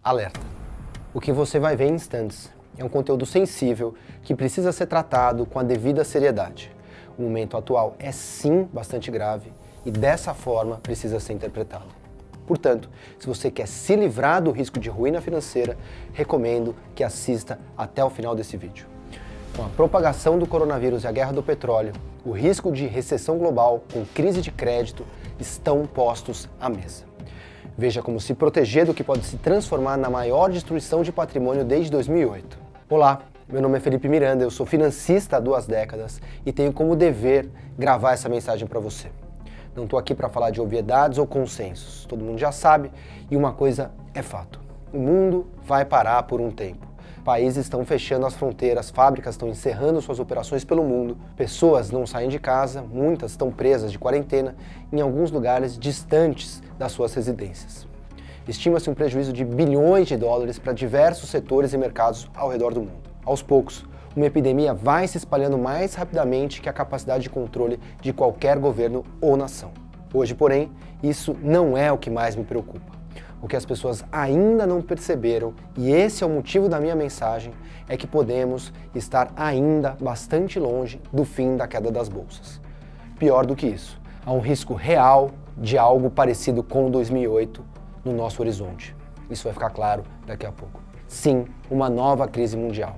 Alerta! O que você vai ver em instantes é um conteúdo sensível que precisa ser tratado com a devida seriedade. O momento atual é sim bastante grave e dessa forma precisa ser interpretado. Portanto, se você quer se livrar do risco de ruína financeira, recomendo que assista até o final desse vídeo. Com a propagação do coronavírus e a guerra do petróleo, o risco de recessão global com crise de crédito estão postos à mesa. Veja como se proteger do que pode se transformar na maior destruição de patrimônio desde 2008. Olá, meu nome é Felipe Miranda, eu sou financista há 2 décadas e tenho como dever gravar essa mensagem para você. Não estou aqui para falar de obviedades ou consensos, todo mundo já sabe, e uma coisa é fato: o mundo vai parar por um tempo. Países estão fechando as fronteiras, fábricas estão encerrando suas operações pelo mundo, pessoas não saem de casa, muitas estão presas de quarentena em alguns lugares distantes das suas residências. Estima-se um prejuízo de bilhões de dólares para diversos setores e mercados ao redor do mundo. Aos poucos, uma epidemia vai se espalhando mais rapidamente que a capacidade de controle de qualquer governo ou nação. Hoje, porém, isso não é o que mais me preocupa. O que as pessoas ainda não perceberam, e esse é o motivo da minha mensagem, é que podemos estar ainda bastante longe do fim da queda das bolsas. Pior do que isso, há um risco real de algo parecido com 2008 no nosso horizonte. Isso vai ficar claro daqui a pouco. Sim, uma nova crise mundial.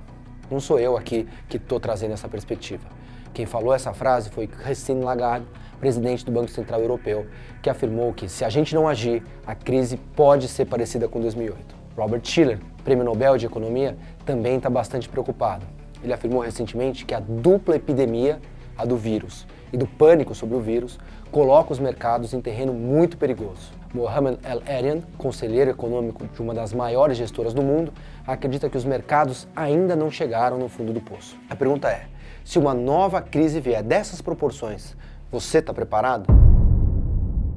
Não sou eu aqui que estou trazendo essa perspectiva. Quem falou essa frase foi Christine Lagarde, presidente do Banco Central Europeu, que afirmou que se a gente não agir, a crise pode ser parecida com 2008. Robert Shiller, prêmio Nobel de Economia, também está bastante preocupado. Ele afirmou recentemente que a dupla epidemia, a do vírus e do pânico sobre o vírus, coloca os mercados em terreno muito perigoso. Mohamed El-Erian, conselheiro econômico de uma das maiores gestoras do mundo, acredita que os mercados ainda não chegaram no fundo do poço. A pergunta é: se uma nova crise vier dessas proporções, você está preparado?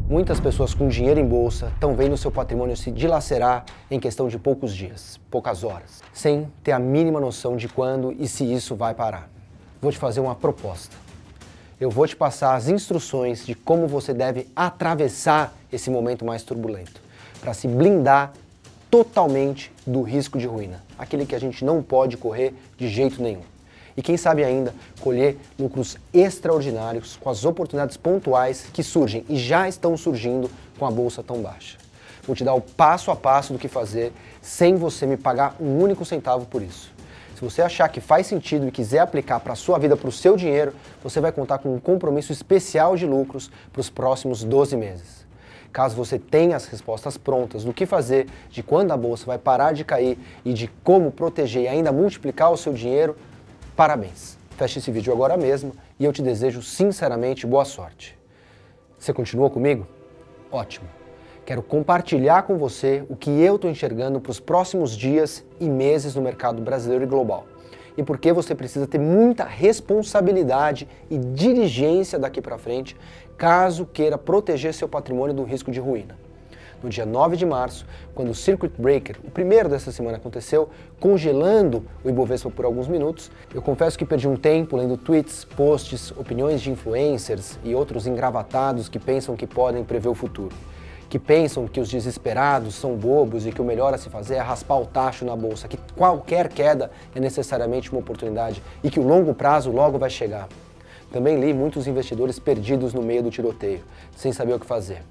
Muitas pessoas com dinheiro em bolsa estão vendo seu patrimônio se dilacerar em questão de poucos dias, poucas horas, sem ter a mínima noção de quando e se isso vai parar. Vou te fazer uma proposta. Eu vou te passar as instruções de como você deve atravessar esse momento mais turbulento, para se blindar totalmente do risco de ruína, aquele que a gente não pode correr de jeito nenhum. E quem sabe ainda colher lucros extraordinários com as oportunidades pontuais que surgem e já estão surgindo com a bolsa tão baixa. Vou te dar o passo a passo do que fazer sem você me pagar um único centavo por isso. Se você achar que faz sentido e quiser aplicar para a sua vida, para o seu dinheiro, você vai contar com um compromisso especial de lucros para os próximos 12 meses. Caso você tenha as respostas prontas do que fazer, de quando a bolsa vai parar de cair e de como proteger e ainda multiplicar o seu dinheiro, parabéns! Feche esse vídeo agora mesmo e eu te desejo sinceramente boa sorte. Você continua comigo? Ótimo! Quero compartilhar com você o que eu estou enxergando para os próximos dias e meses no mercado brasileiro e global. E por que você precisa ter muita responsabilidade e diligência daqui para frente, caso queira proteger seu patrimônio do risco de ruína. No dia 9 de março, quando o Circuit Breaker, o primeiro dessa semana, aconteceu, congelando o Ibovespa por alguns minutos, eu confesso que perdi um tempo lendo tweets, posts, opiniões de influencers e outros engravatados que pensam que podem prever o futuro, que pensam que os desesperados são bobos e que o melhor a se fazer é raspar o tacho na bolsa, que qualquer queda é necessariamente uma oportunidade e que o longo prazo logo vai chegar. Também li muitos investidores perdidos no meio do tiroteio, sem saber o que fazer.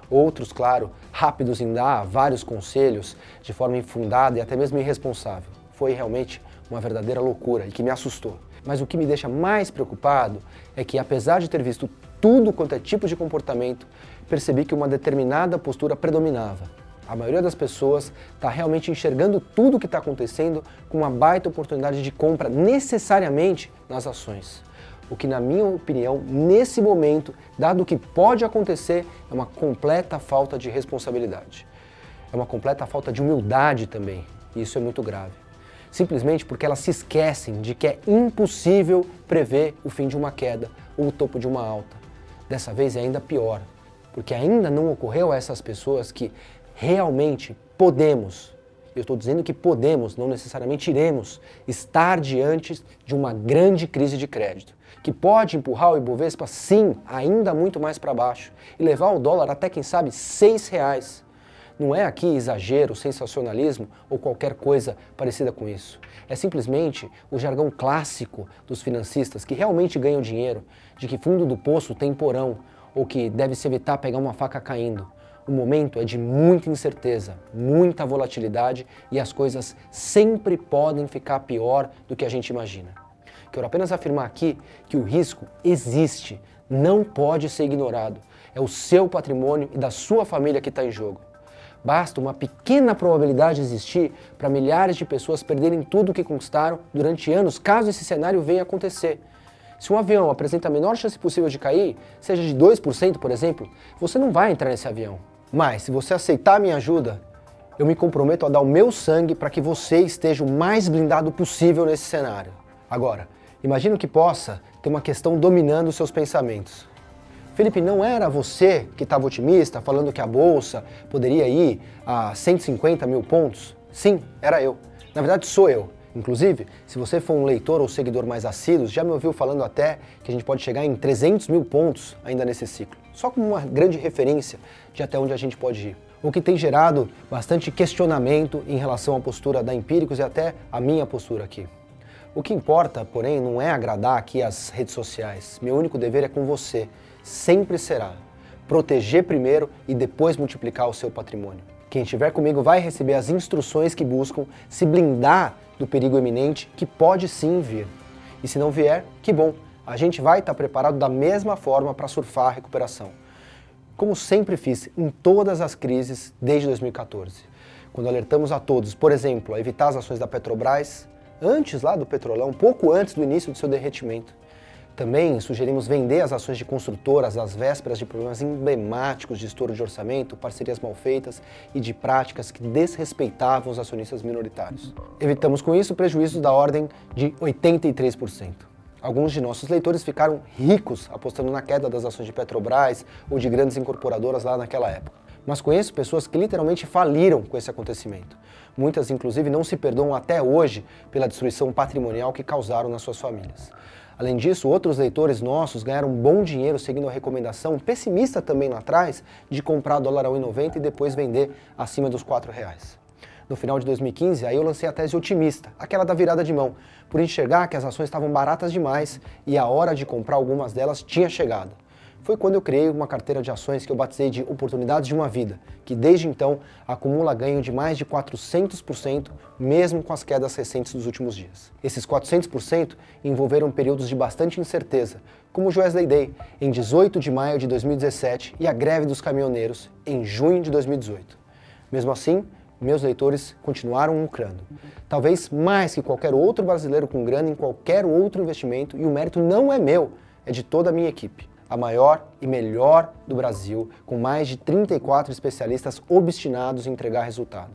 Outros, claro, rápidos em dar vários conselhos de forma infundada e até mesmo irresponsável. Foi realmente uma verdadeira loucura e que me assustou. Mas o que me deixa mais preocupado é que, apesar de ter visto tudo quanto é tipo de comportamento, percebi que uma determinada postura predominava. A maioria das pessoas está realmente enxergando tudo o que está acontecendo com uma baita oportunidade de compra necessariamente nas ações. O que, na minha opinião, nesse momento, dado o que pode acontecer, é uma completa falta de responsabilidade. É uma completa falta de humildade também, e isso é muito grave. Simplesmente porque elas se esquecem de que é impossível prever o fim de uma queda ou o topo de uma alta. Dessa vez é ainda pior, porque ainda não ocorreu a essas pessoas que realmente podemos, eu estou dizendo que podemos, não necessariamente iremos, estar diante de uma grande crise de crédito, que pode empurrar o Ibovespa, sim, ainda muito mais para baixo, e levar o dólar até, quem sabe, R$6. Não é aqui exagero, sensacionalismo ou qualquer coisa parecida com isso. É simplesmente o jargão clássico dos financistas que realmente ganham dinheiro, de que fundo do poço tem porão, ou que deve-se evitar pegar uma faca caindo. O momento é de muita incerteza, muita volatilidade e as coisas sempre podem ficar pior do que a gente imagina. Quero apenas afirmar aqui que o risco existe, não pode ser ignorado. É o seu patrimônio e da sua família que está em jogo. Basta uma pequena probabilidade existir para milhares de pessoas perderem tudo o que conquistaram durante anos, caso esse cenário venha a acontecer. Se um avião apresenta a menor chance possível de cair, seja de 2%, por exemplo, você não vai entrar nesse avião. Mas, se você aceitar a minha ajuda, eu me comprometo a dar o meu sangue para que você esteja o mais blindado possível nesse cenário. Agora, imagino que possa ter uma questão dominando os seus pensamentos. Felipe, não era você que estava otimista, falando que a Bolsa poderia ir a 150 mil pontos? Sim, era eu. Na verdade, sou eu. Inclusive, se você for um leitor ou seguidor mais assíduo, já me ouviu falando até que a gente pode chegar em 300 mil pontos ainda nesse ciclo. Só como uma grande referência de até onde a gente pode ir. O que tem gerado bastante questionamento em relação à postura da Empíricos e até a minha postura aqui. O que importa, porém, não é agradar aqui as redes sociais. Meu único dever é com você. Sempre será. Proteger primeiro e depois multiplicar o seu patrimônio. Quem estiver comigo vai receber as instruções que buscam se blindar do perigo iminente que pode sim vir. E se não vier, que bom, a gente vai estar preparado da mesma forma para surfar a recuperação. Como sempre fiz em todas as crises desde 2014. Quando alertamos a todos, por exemplo, a evitar as ações da Petrobras, antes lá do petrolão, pouco antes do início do seu derretimento. Também sugerimos vender as ações de construtoras às vésperas de problemas emblemáticos de estouro de orçamento, parcerias mal feitas e de práticas que desrespeitavam os acionistas minoritários. Evitamos com isso prejuízos da ordem de 83%. Alguns de nossos leitores ficaram ricos apostando na queda das ações de Petrobras ou de grandes incorporadoras lá naquela época. Mas conheço pessoas que literalmente faliram com esse acontecimento. Muitas, inclusive, não se perdoam até hoje pela destruição patrimonial que causaram nas suas famílias. Além disso, outros leitores nossos ganharam bom dinheiro seguindo a recomendação, pessimista também lá atrás, de comprar dólar a 1,90 e depois vender acima dos R$4. No final de 2015, aí eu lancei a tese otimista, aquela da virada de mão, por enxergar que as ações estavam baratas demais e a hora de comprar algumas delas tinha chegado. Foi quando eu criei uma carteira de ações que eu batizei de Oportunidades de uma Vida, que desde então acumula ganho de mais de 400%, mesmo com as quedas recentes dos últimos dias. Esses 400% envolveram períodos de bastante incerteza, como o Joesley Day, em 18 de maio de 2017, e a greve dos caminhoneiros, em junho de 2018. Mesmo assim, meus leitores continuaram lucrando. Talvez mais que qualquer outro brasileiro com grana em qualquer outro investimento, e o mérito não é meu, é de toda a minha equipe. A maior e melhor do Brasil, com mais de 34 especialistas obstinados em entregar resultado.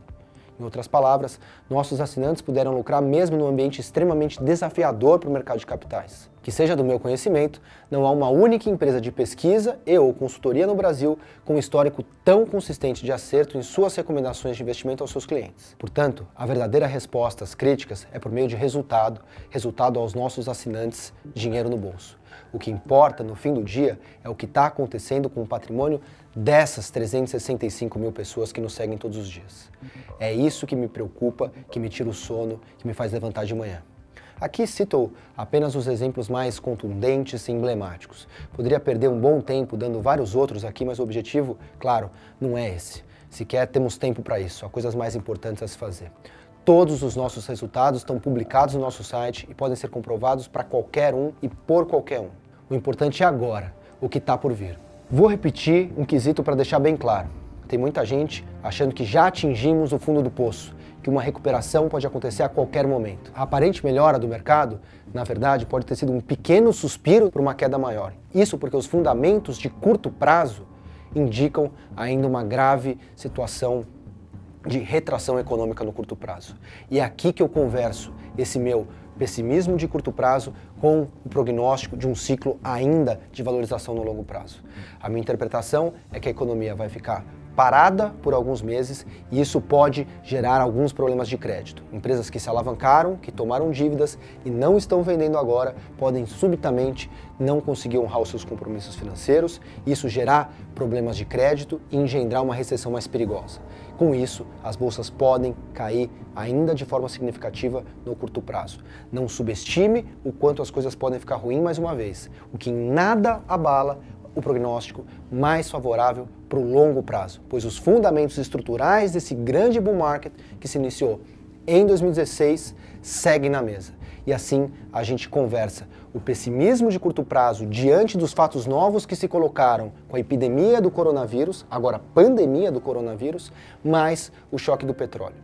Em outras palavras, nossos assinantes puderam lucrar mesmo num ambiente extremamente desafiador para o mercado de capitais. Que seja do meu conhecimento, não há uma única empresa de pesquisa e ou consultoria no Brasil com um histórico tão consistente de acerto em suas recomendações de investimento aos seus clientes. Portanto, a verdadeira resposta às críticas é por meio de resultado aos nossos assinantes, dinheiro no bolso. O que importa, no fim do dia, é o que está acontecendo com o patrimônio dessas 365 mil pessoas que nos seguem todos os dias. É isso que me preocupa, que me tira o sono, que me faz levantar de manhã. Aqui cito apenas os exemplos mais contundentes e emblemáticos. Poderia perder um bom tempo dando vários outros aqui, mas o objetivo, claro, não é esse. Sequer temos tempo para isso, há coisas mais importantes a se fazer. Todos os nossos resultados estão publicados no nosso site e podem ser comprovados para qualquer um e por qualquer um. O importante é agora, o que está por vir. Vou repetir um quesito para deixar bem claro. Tem muita gente achando que já atingimos o fundo do poço, que uma recuperação pode acontecer a qualquer momento. A aparente melhora do mercado, na verdade, pode ter sido um pequeno suspiro para uma queda maior. Isso porque os fundamentos de curto prazo indicam ainda uma grave situação de retração econômica no curto prazo. E é aqui que eu converso esse meu pessimismo de curto prazo com o prognóstico de um ciclo ainda de valorização no longo prazo. A minha interpretação é que a economia vai ficar parada por alguns meses e isso pode gerar alguns problemas de crédito. Empresas que se alavancaram, que tomaram dívidas e não estão vendendo agora, podem subitamente não conseguir honrar os seus compromissos financeiros, isso gerar problemas de crédito e engendrar uma recessão mais perigosa. Com isso, as bolsas podem cair ainda de forma significativa no curto prazo. Não subestime o quanto as coisas podem ficar ruins mais uma vez, o que em nada abala o prognóstico mais favorável para o longo prazo, pois os fundamentos estruturais desse grande bull market que se iniciou em 2016 seguem na mesa. E assim a gente conversa o pessimismo de curto prazo diante dos fatos novos que se colocaram com a epidemia do coronavírus, agora pandemia do coronavírus, mais o choque do petróleo.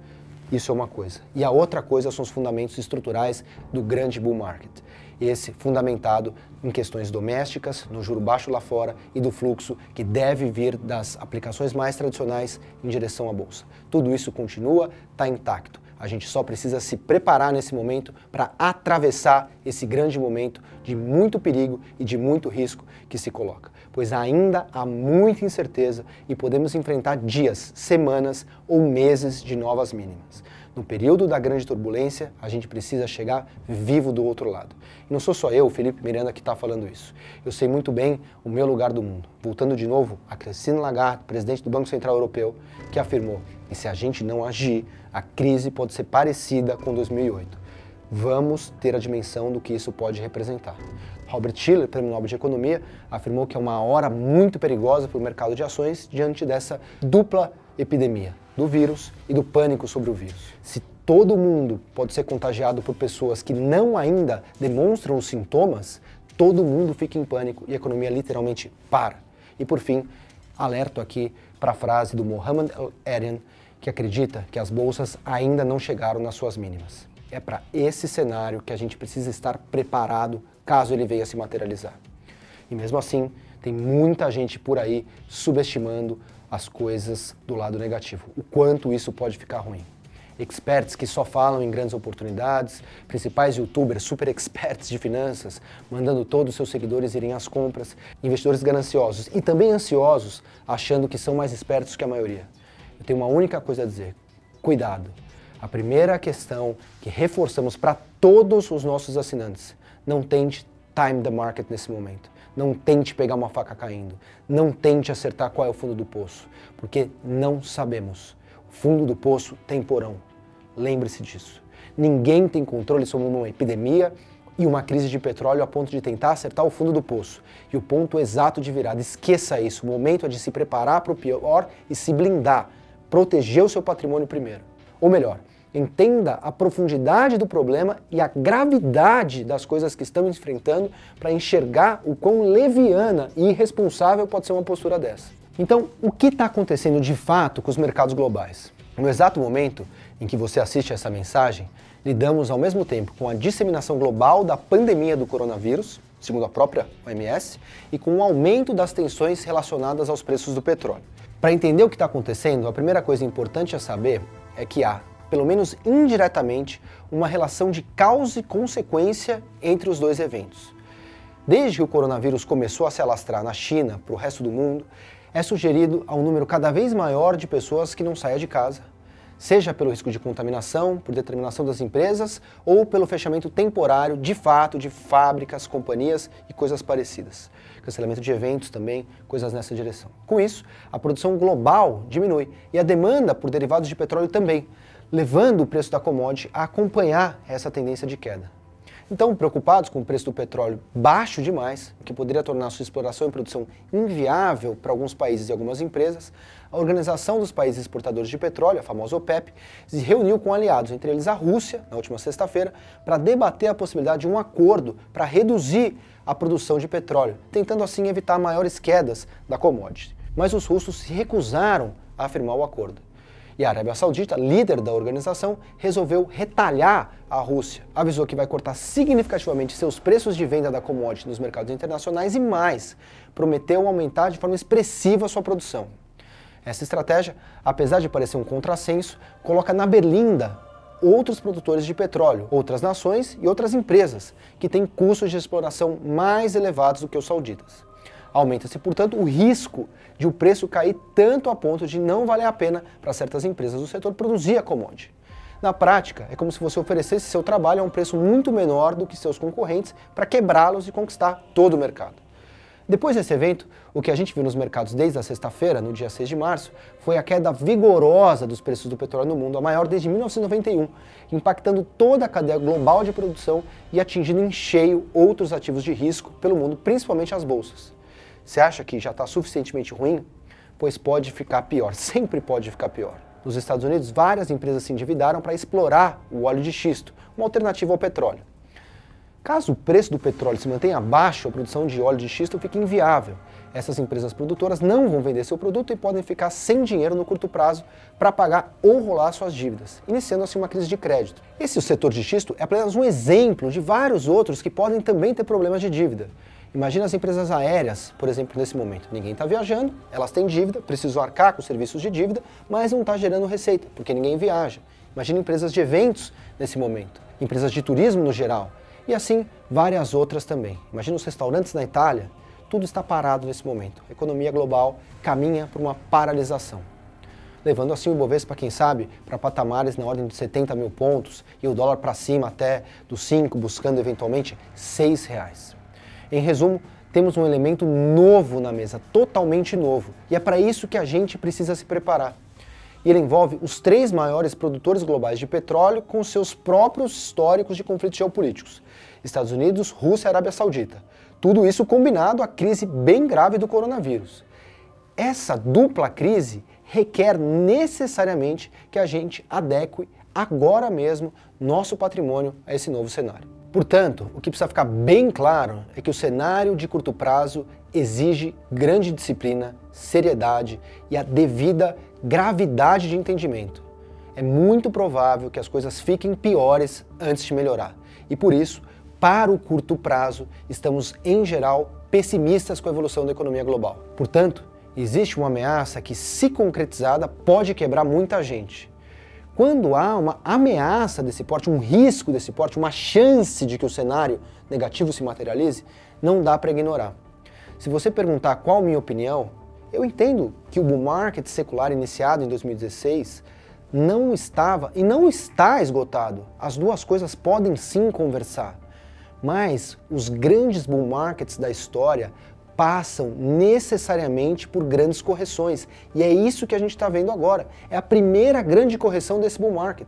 Isso é uma coisa. E a outra coisa são os fundamentos estruturais do grande bull market. Esse fundamentado em questões domésticas, no juro baixo lá fora e do fluxo que deve vir das aplicações mais tradicionais em direção à bolsa. Tudo isso continua, está intacto. A gente só precisa se preparar nesse momento para atravessar esse grande momento de muito perigo e de muito risco que se coloca. Pois ainda há muita incerteza e podemos enfrentar dias, semanas ou meses de novas mínimas. No período da grande turbulência, a gente precisa chegar vivo do outro lado. E não sou só eu, Felipe Miranda, que está falando isso. Eu sei muito bem o meu lugar do mundo. Voltando de novo a Christine Lagarde, presidente do Banco Central Europeu, que afirmou que se a gente não agir, a crise pode ser parecida com 2008. Vamos ter a dimensão do que isso pode representar. Robert Shiller, Prêmio Nobel de Economia, afirmou que é uma hora muito perigosa para o mercado de ações diante dessa dupla epidemia, do vírus e do pânico sobre o vírus. Se todo mundo pode ser contagiado por pessoas que não ainda demonstram os sintomas, todo mundo fica em pânico e a economia literalmente para. E por fim, alerto aqui para a frase do Mohamed El-Erian, que acredita que as bolsas ainda não chegaram nas suas mínimas. É para esse cenário que a gente precisa estar preparado caso ele venha se materializar. E mesmo assim, tem muita gente por aí subestimando as coisas do lado negativo, o quanto isso pode ficar ruim. Experts que só falam em grandes oportunidades, principais youtubers super experts de finanças, mandando todos os seus seguidores irem às compras, investidores gananciosos e também ansiosos, achando que são mais espertos que a maioria. Eu tenho uma única coisa a dizer: cuidado. A primeira questão que reforçamos para todos os nossos assinantes: não tente time the market nesse momento. Não tente pegar uma faca caindo. Não tente acertar qual é o fundo do poço, porque não sabemos. O fundo do poço tem porão. Lembre-se disso. Ninguém tem controle sobre uma epidemia e uma crise de petróleo a ponto de tentar acertar o fundo do poço. E o ponto exato de virada, esqueça isso. O momento é de se preparar para o pior e se blindar. Proteger o seu patrimônio primeiro. Ou melhor, entenda a profundidade do problema e a gravidade das coisas que estão enfrentando para enxergar o quão leviana e irresponsável pode ser uma postura dessa. Então, o que está acontecendo de fato com os mercados globais? No exato momento em que você assiste a essa mensagem, lidamos ao mesmo tempo com a disseminação global da pandemia do coronavírus, segundo a própria OMS, e com o aumento das tensões relacionadas aos preços do petróleo. Para entender o que está acontecendo, a primeira coisa importante a saber é que há, pelo menos indiretamente, uma relação de causa e consequência entre os dois eventos. Desde que o coronavírus começou a se alastrar na China para o resto do mundo, é sugerido a um número cada vez maior de pessoas que não saia de casa, seja pelo risco de contaminação, por determinação das empresas, ou pelo fechamento temporário, de fato, de fábricas, companhias e coisas parecidas. Cancelamento de eventos também, coisas nessa direção. Com isso, a produção global diminui e a demanda por derivados de petróleo também, levando o preço da commodity a acompanhar essa tendência de queda. Então, preocupados com o preço do petróleo baixo demais, o que poderia tornar sua exploração e produção inviável para alguns países e algumas empresas, a Organização dos Países Exportadores de Petróleo, a famosa OPEP, se reuniu com aliados, entre eles a Rússia, na última sexta-feira, para debater a possibilidade de um acordo para reduzir a produção de petróleo, tentando assim evitar maiores quedas da commodity. Mas os russos se recusaram a firmar o acordo. E a Arábia Saudita, líder da organização, resolveu retalhar a Rússia. Avisou que vai cortar significativamente seus preços de venda da commodity nos mercados internacionais e mais, prometeu aumentar de forma expressiva sua produção. Essa estratégia, apesar de parecer um contrassenso, coloca na berlinda outros produtores de petróleo, outras nações e outras empresas que têm custos de exploração mais elevados do que os sauditas. Aumenta-se, portanto, o risco de o preço cair tanto a ponto de não valer a pena para certas empresas do setor produzir a commodity. Na prática, é como se você oferecesse seu trabalho a um preço muito menor do que seus concorrentes para quebrá-los e conquistar todo o mercado. Depois desse evento, o que a gente viu nos mercados desde a sexta-feira, no dia 6 de março, foi a queda vigorosa dos preços do petróleo no mundo, a maior desde 1991, impactando toda a cadeia global de produção e atingindo em cheio outros ativos de risco pelo mundo, principalmente as bolsas. Você acha que já está suficientemente ruim? Pois pode ficar pior, sempre pode ficar pior. Nos Estados Unidos, várias empresas se endividaram para explorar o óleo de xisto, uma alternativa ao petróleo. Caso o preço do petróleo se mantenha abaixo, a produção de óleo de xisto fica inviável. Essas empresas produtoras não vão vender seu produto e podem ficar sem dinheiro no curto prazo para pagar ou rolar suas dívidas, iniciando assim uma crise de crédito. Esse setor de xisto é apenas um exemplo de vários outros que podem também ter problemas de dívida. Imagina as empresas aéreas, por exemplo, nesse momento. Ninguém está viajando, elas têm dívida, precisam arcar com serviços de dívida, mas não está gerando receita, porque ninguém viaja. Imagina empresas de eventos nesse momento, empresas de turismo no geral, e assim várias outras também. Imagina os restaurantes na Itália, tudo está parado nesse momento. A economia global caminha para uma paralisação. Levando assim o Ibovespa, quem sabe, para patamares na ordem de 70 mil pontos e o dólar para cima até dos 5, buscando eventualmente R$6. Em resumo, temos um elemento novo na mesa, totalmente novo, e é para isso que a gente precisa se preparar. E ele envolve os 3 maiores produtores globais de petróleo com seus próprios históricos de conflitos geopolíticos: Estados Unidos, Rússia e Arábia Saudita. Tudo isso combinado à crise bem grave do coronavírus. Essa dupla crise requer necessariamente que a gente adeque agora mesmo nosso patrimônio a esse novo cenário. Portanto, o que precisa ficar bem claro é que o cenário de curto prazo exige grande disciplina, seriedade e a devida gravidade de entendimento. É muito provável que as coisas fiquem piores antes de melhorar. E por isso, para o curto prazo, estamos em geral pessimistas com a evolução da economia global. Portanto, existe uma ameaça que, se concretizada, pode quebrar muita gente. Quando há uma ameaça desse porte, um risco desse porte, uma chance de que o cenário negativo se materialize, não dá para ignorar. Se você perguntar qual a minha opinião, eu entendo que o bull market secular iniciado em 2016 não estava e não está esgotado. As duas coisas podem sim conversar. Mas os grandes bull markets da história passam necessariamente por grandes correções. E é isso que a gente está vendo agora. É a primeira grande correção desse bull market.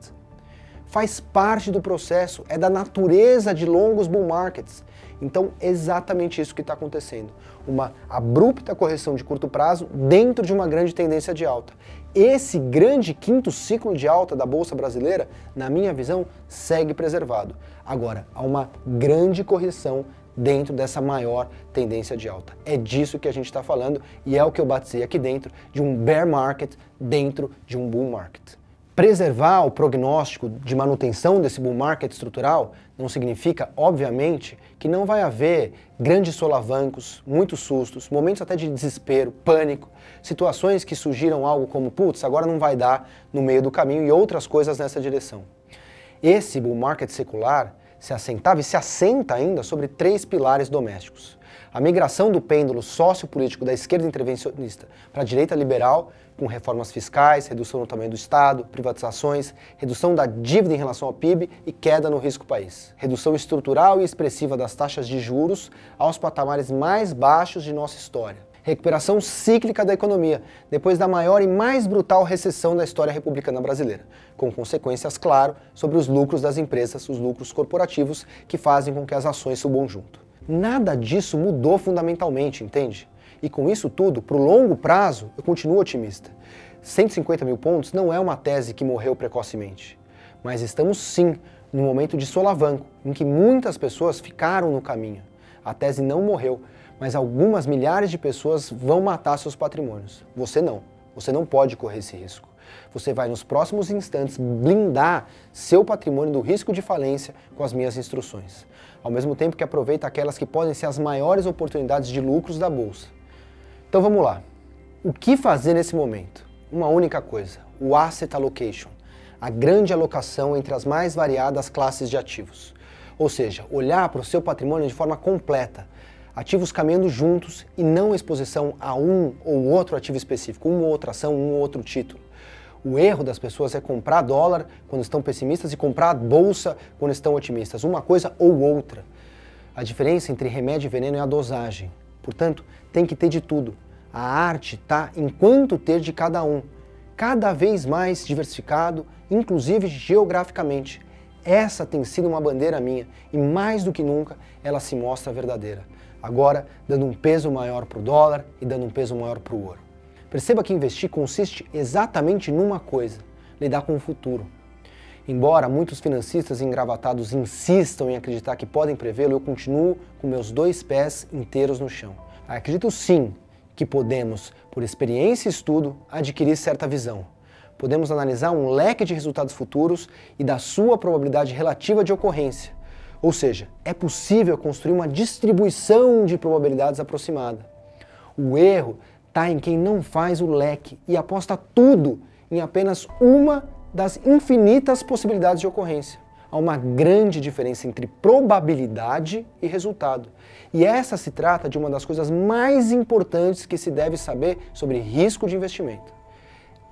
Faz parte do processo, é da natureza de longos bull markets. Então, é exatamente isso que está acontecendo. Uma abrupta correção de curto prazo dentro de uma grande tendência de alta. Esse grande quinto ciclo de alta da Bolsa Brasileira, na minha visão, segue preservado. Agora, há uma grande correção dentro dessa maior tendência de alta. É disso que a gente está falando e é o que eu batizei aqui dentro de um bear market dentro de um bull market. Preservar o prognóstico de manutenção desse bull market estrutural não significa, obviamente, que não vai haver grandes solavancos, muitos sustos, momentos até de desespero, pânico, situações que surgiram algo como, putz, agora não vai dar no meio do caminho e outras coisas nessa direção. Esse bull market secular se assentava e se assenta ainda sobre 3 pilares domésticos. A migração do pêndulo sociopolítico da esquerda intervencionista para a direita liberal, com reformas fiscais, redução no tamanho do Estado, privatizações, redução da dívida em relação ao PIB e queda no risco país. Redução estrutural e expressiva das taxas de juros aos patamares mais baixos de nossa história. Recuperação cíclica da economia, depois da maior e mais brutal recessão da história republicana brasileira, com consequências, claro, sobre os lucros das empresas, os lucros corporativos que fazem com que as ações subam junto. Nada disso mudou fundamentalmente, entende? E com isso tudo, para o longo prazo, eu continuo otimista. 150 mil pontos não é uma tese que morreu precocemente, mas estamos sim num momento de solavanco, em que muitas pessoas ficaram no caminho. A tese não morreu, mas algumas milhares de pessoas vão matar seus patrimônios. Você não pode correr esse risco. Você vai nos próximos instantes blindar seu patrimônio do risco de falência com as minhas instruções, ao mesmo tempo que aproveita aquelas que podem ser as maiores oportunidades de lucros da bolsa. Então vamos lá. O que fazer nesse momento? Uma única coisa, o asset allocation, a grande alocação entre as mais variadas classes de ativos. Ou seja, olhar para o seu patrimônio de forma completa, Ativos caminhando juntos e não exposição a um ou outro ativo específico, uma ou outra ação, um ou outro título. O erro das pessoas é comprar dólar quando estão pessimistas e comprar bolsa quando estão otimistas, uma coisa ou outra. A diferença entre remédio e veneno é a dosagem. Portanto, tem que ter de tudo. A arte está em quanto ter de cada um, cada vez mais diversificado, inclusive geograficamente. Essa tem sido uma bandeira minha e mais do que nunca ela se mostra verdadeira. Agora, dando um peso maior para o dólar e dando um peso maior para o ouro. Perceba que investir consiste exatamente numa coisa: lidar com o futuro. Embora muitos financistas engravatados insistam em acreditar que podem prevê-lo, eu continuo com meus 2 pés inteiros no chão. Acredito sim que podemos, por experiência e estudo, adquirir certa visão. Podemos analisar um leque de resultados futuros e da sua probabilidade relativa de ocorrência. Ou seja, é possível construir uma distribuição de probabilidades aproximada. O erro está em quem não faz o leque e aposta tudo em apenas uma das infinitas possibilidades de ocorrência. Há uma grande diferença entre probabilidade e resultado. E essa se trata de uma das coisas mais importantes que se deve saber sobre risco de investimento.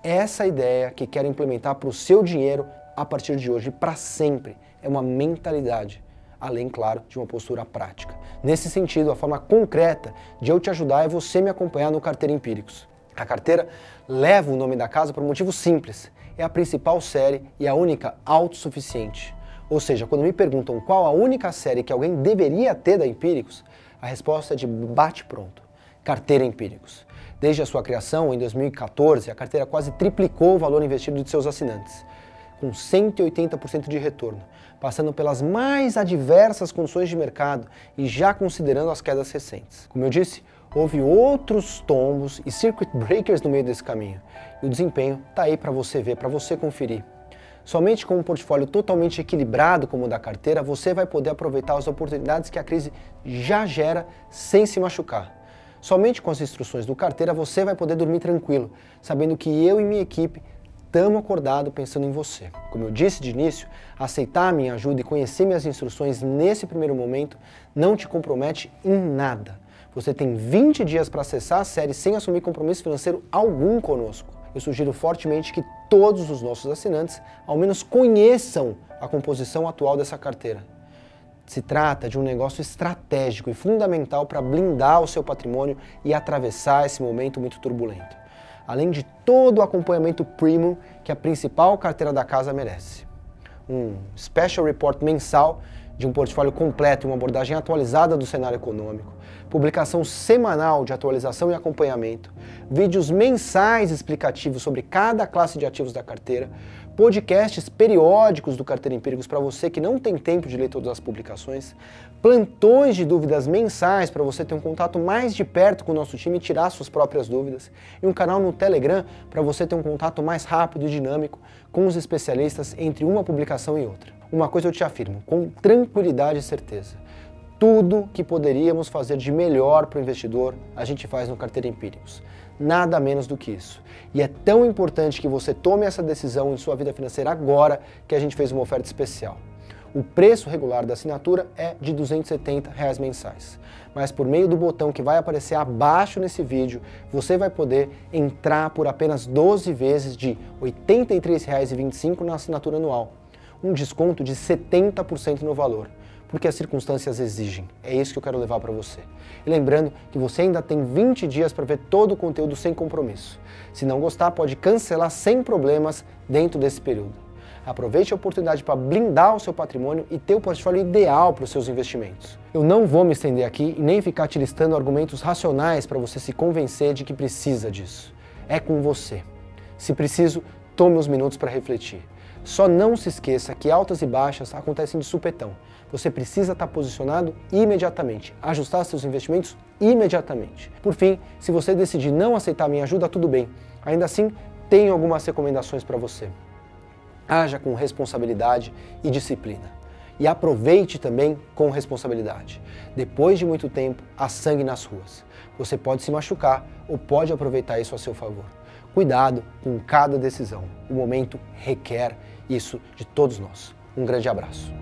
Essa ideia que quero implementar para o seu dinheiro a partir de hoje para sempre é uma mentalidade, além, claro, de uma postura prática. Nesse sentido, a forma concreta de eu te ajudar é você me acompanhar no Carteira Empíricos. A carteira leva o nome da casa por um motivo simples. É a principal série e a única autossuficiente. Ou seja, quando me perguntam qual a única série que alguém deveria ter da Empíricos, a resposta é de bate-pronto: Carteira Empíricos. Desde a sua criação, em 2014, a carteira quase triplicou o valor investido de seus assinantes, com 180% de retorno, passando pelas mais adversas condições de mercado e já considerando as quedas recentes. Como eu disse, houve outros tombos e circuit breakers no meio desse caminho, e o desempenho está aí para você ver, para você conferir. Somente com um portfólio totalmente equilibrado como o da carteira, você vai poder aproveitar as oportunidades que a crise já gera sem se machucar. Somente com as instruções do Carteira você vai poder dormir tranquilo, sabendo que eu e minha equipe estamos acordados pensando em você. Como eu disse de início, aceitar a minha ajuda e conhecer minhas instruções nesse primeiro momento não te compromete em nada. Você tem 20 dias para acessar a série sem assumir compromisso financeiro algum conosco. Eu sugiro fortemente que todos os nossos assinantes ao menos conheçam a composição atual dessa carteira. Se trata de um negócio estratégico e fundamental para blindar o seu patrimônio e atravessar esse momento muito turbulento. Além de todo o acompanhamento premium que a principal carteira da casa merece. Um special report mensal de um portfólio completo e uma abordagem atualizada do cenário econômico, publicação semanal de atualização e acompanhamento, vídeos mensais explicativos sobre cada classe de ativos da carteira, podcasts periódicos do Carteira Empíricos para você que não tem tempo de ler todas as publicações, plantões de dúvidas mensais para você ter um contato mais de perto com o nosso time e tirar suas próprias dúvidas, e um canal no Telegram para você ter um contato mais rápido e dinâmico com os especialistas entre uma publicação e outra. Uma coisa eu te afirmo, com tranquilidade e certeza: tudo que poderíamos fazer de melhor para o investidor, a gente faz no Carteira Empíricos. Nada menos do que isso. E é tão importante que você tome essa decisão em sua vida financeira agora que a gente fez uma oferta especial. O preço regular da assinatura é de R$ 270 mensais. Mas por meio do botão que vai aparecer abaixo nesse vídeo, você vai poder entrar por apenas 12 vezes de R$ 83,25 na assinatura anual. Um desconto de 70% no valor, porque as circunstâncias exigem. É isso que eu quero levar para você. E lembrando que você ainda tem 20 dias para ver todo o conteúdo sem compromisso. Se não gostar, pode cancelar sem problemas dentro desse período. Aproveite a oportunidade para blindar o seu patrimônio e ter o portfólio ideal para os seus investimentos. Eu não vou me estender aqui e nem ficar te listando argumentos racionais para você se convencer de que precisa disso. É com você. Se preciso, tome uns minutos para refletir. Só não se esqueça que altas e baixas acontecem de supetão. Você precisa estar posicionado imediatamente, ajustar seus investimentos imediatamente. Por fim, se você decidir não aceitar minha ajuda, tudo bem. Ainda assim, tenho algumas recomendações para você. Haja com responsabilidade e disciplina. E aproveite também com responsabilidade. Depois de muito tempo, há sangue nas ruas. Você pode se machucar ou pode aproveitar isso a seu favor. Cuidado com cada decisão. O momento requer isso de todos nós. Um grande abraço.